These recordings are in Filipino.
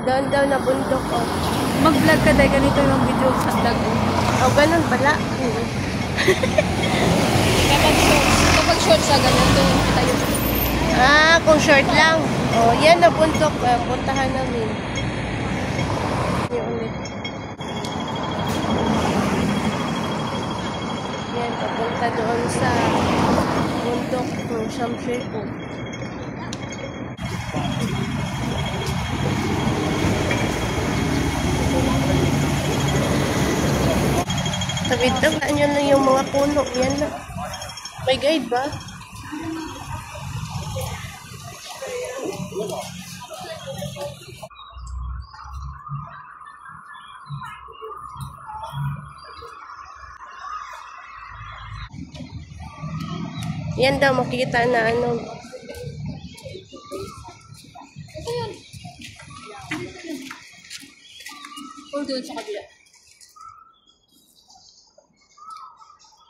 Doon daw na bundok, oh. Mag-vlog ka dahil ganito yung video sa vlog. Oh, ganun pala. Kapag short sa ganito, tayo. Ah, kung short lang. Oh, yan na bundok. Puntahan namin. Yung ulit. Yan, papunta doon sa bundok ng Shamshir-o. Tawid-tawid nyo na yung mga puno. Yan na. May guide ba? Yan daw makikita na ano. Kung doon sa kabila.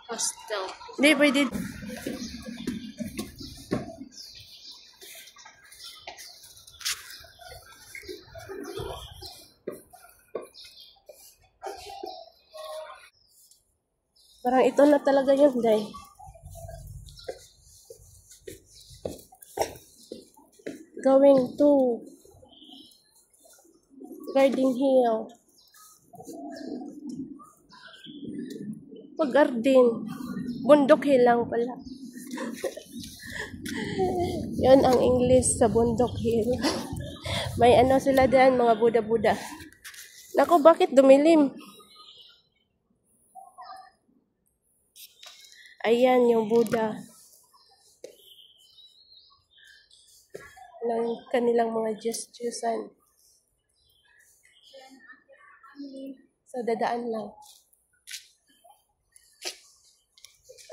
Hostel. Hindi, pwede. Parang ito na talaga yun, Day. Going to Garden Hill. Pag-garden. Bundok Hill lang pala. Yun ang English sa Bundok Hill. May ano sila dyan, mga Buddha-Buddha. Naku, bakit dumilim? Ayan yung Buddha. Ng kanilang mga Diyos-Diyosan. So, dadaan lang.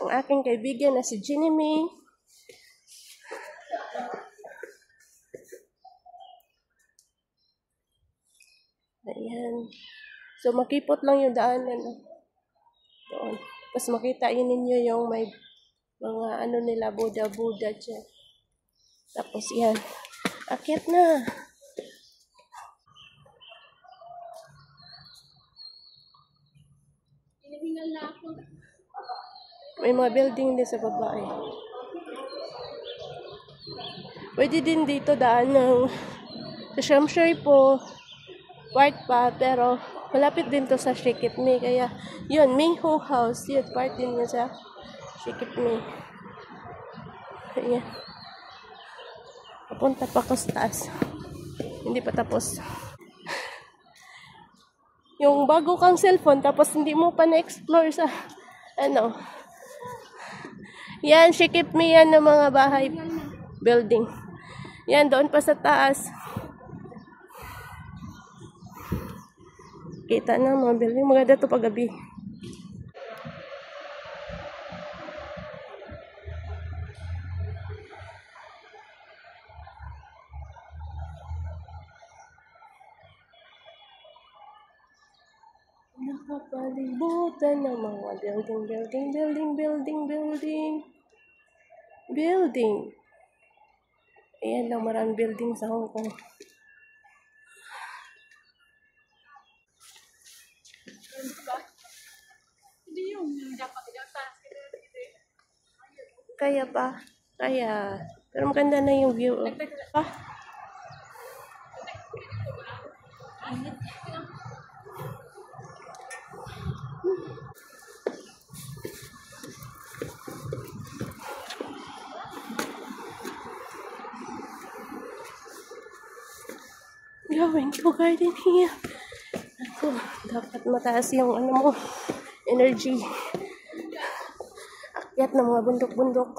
Ang aking kaibigan na si Ginny May. Ayan. So, makipot lang yung daanan. Doon. Tapos makita yun ninyo yung may mga ano nila, Buddha-Buddha dyan. Tapos yan. Akyat na. May mga building din sa baba eh. Pwede din dito daan ng sa Shamshir-o part pa, pero malapit din to sa Shikip-me. Kaya yun, Mingho House, yun, part din yun sa Shikip-me. Ayan. Papunta pa ko sa taas. Hindi pa tapos. Yung bago kang cellphone, tapos hindi mo pa na-explore sa, ano. Yan, Shikip-me yan ng mga bahay. Building. Yan, doon pa sa taas. Kita na mga building. Maganda to paggabi. Nakapalibutan ng mga building. Ayan lang, maraming building sa Hong Kong. Kaya pa. Kaya. Pero maganda na yung view. Ah. Going to Garden Hill. Ako, dapat mataas yung ano mo, energy. Akyat ng mga bundok-bundok.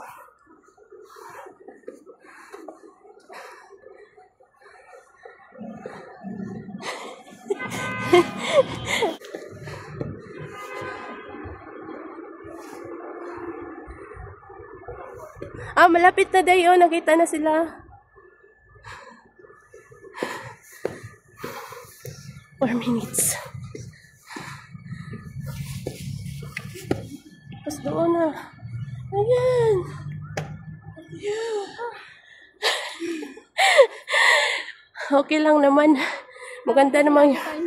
Ah, malapit na dayo. Nakita na sila. 4 minutes. Tapos doon na. Ayan. Okay lang naman. Maganda naman yun.